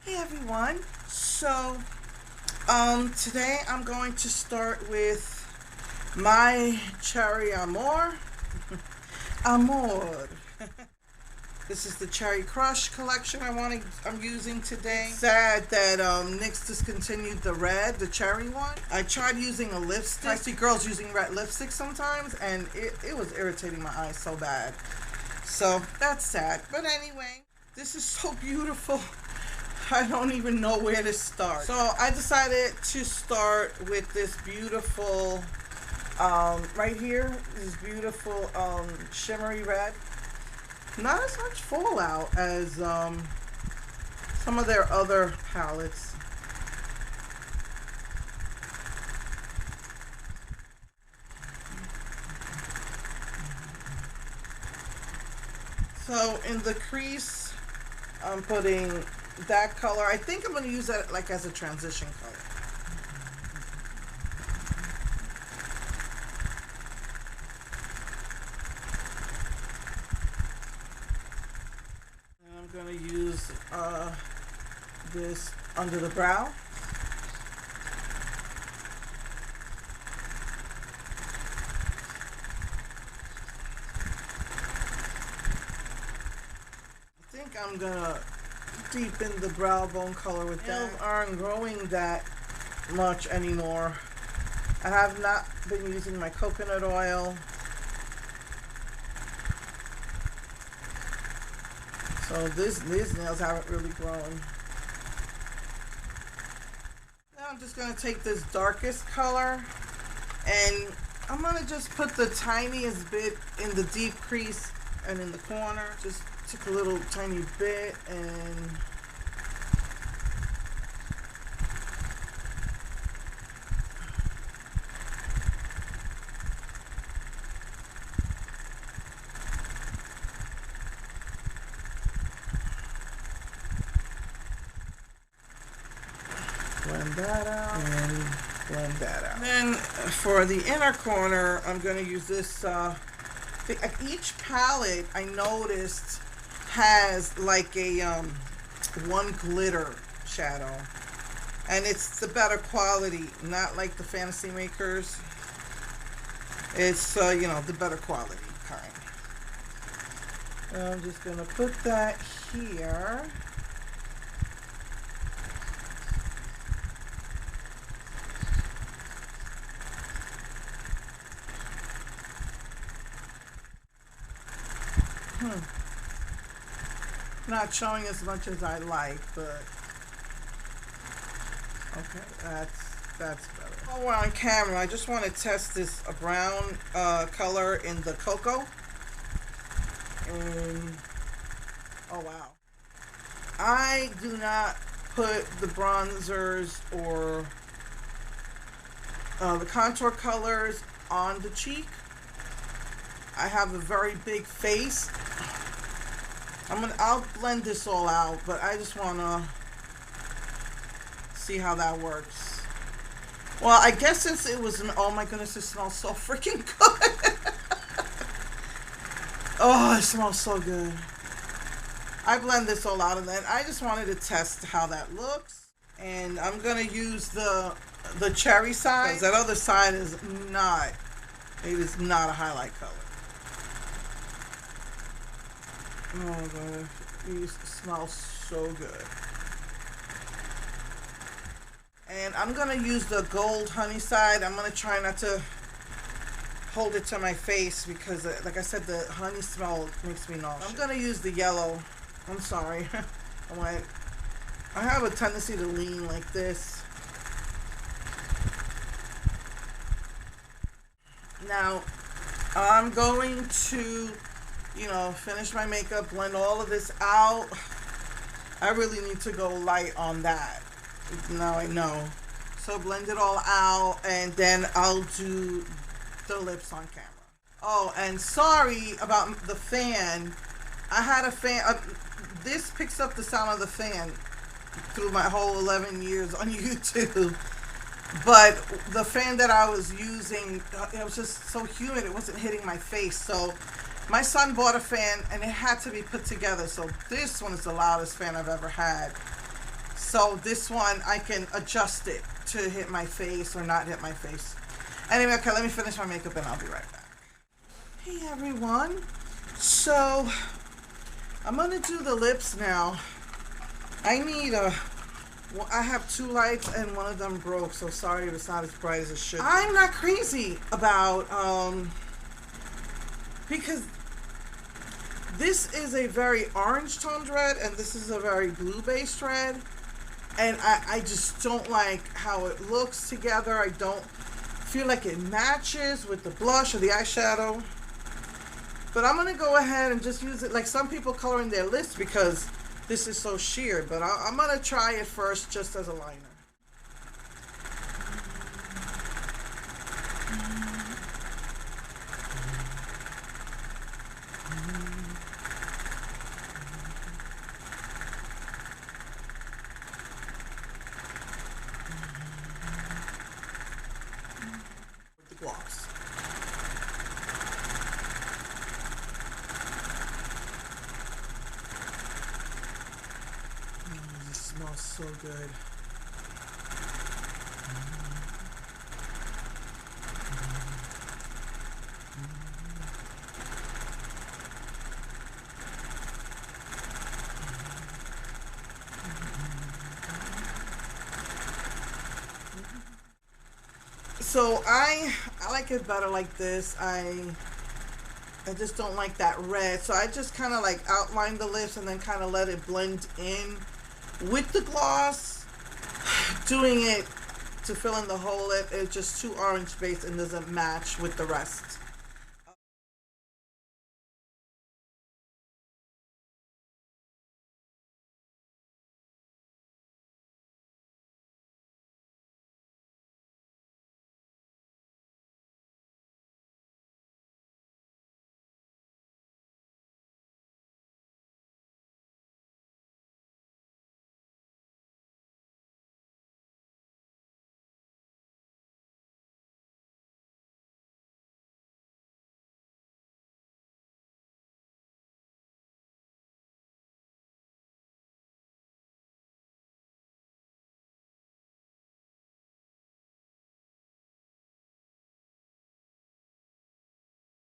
Hey everyone. So, today I'm going to start with my cherry Amour. Amour. This is the Cherry Crush collection I'm using today. Sad that NYX discontinued the red, the cherry one. I tried using a lipstick. I see girls using red lipstick sometimes, and it was irritating my eyes so bad. So that's sad. But anyway, this is so beautiful. I don't even know where to start. So I decided to start with this beautiful, right here, this beautiful shimmery red. Not as much fallout as some of their other palettes. So in the crease, I'm putting that color. I think I'm going to use that like as a transition color. And I'm going to use this under the brow. I think I'm going to deepen the brow bone color with that. Nails aren't growing that much anymore. I have not been using my coconut oil. So these nails haven't really grown. Now I'm just going to take this darkest color and I'm going to just put the tiniest bit in the deep crease and in the corner. Just took a little tiny bit and blend that out and blend that out. Then for the inner corner, I'm going to use this. Each palette I noticed has like a one glitter shadow, and it's the better quality, not like the Fantasy Makers. It's you know, the better quality kind. I'm just going to put that here. Not showing as much as I like, but okay, that's better. While we're on camera, I just want to test this brown color in the cocoa. And oh wow, I do not put the bronzers or the contour colors on the cheek. I have a very big face. I'll blend this all out, but I just want to see how that works. Well, I guess since it was oh my goodness, it smells so freaking good. Oh, it smells so good. I blend this all out, and then I just wanted to test how that looks. And I'm going to use the cherry side, because that other side is not, it is not a highlight color. Oh my gosh, these smell so good. And I'm going to use the gold honey side. I'm going to try not to hold it to my face because, like I said, the honey smell makes me nauseous. I'm going to use the yellow. I'm sorry. I have a tendency to lean like this. Now, I'm going to, you know, finish my makeup, blend all of this out. I really need to go light on that. Now I know. So blend it all out, and then I'll do the lips on camera. Oh, and sorry about the fan. I had a fan. This picks up the sound of the fan through my whole 11 years on YouTube. But the fan that I was using, it was just so humid, it wasn't hitting my face. So my son bought a fan and it had to be put together. So this one is the loudest fan I've ever had. So this one, I can adjust it to hit my face or not hit my face. Anyway, okay, let me finish my makeup and I'll be right back. Hey everyone. So, I'm gonna do the lips now. I need I have two lights and one of them broke, so sorry if it's not as bright as it should be. I'm not crazy about, because this is a very orange toned red and this is a very blue based red. And I just don't like how it looks together. I don't feel like it matches with the blush or the eyeshadow. But I'm going to go ahead and just use it like some people coloring their lips because this is so sheer. But I'm going to try it first just as a liner. With the gloss. This smells so good. So I like it better like this. I just don't like that red. So I just kind of like outline the lips and then kind of let it blend in with the gloss. Doing it to fill in the whole lip, it's just too orange based and doesn't match with the rest.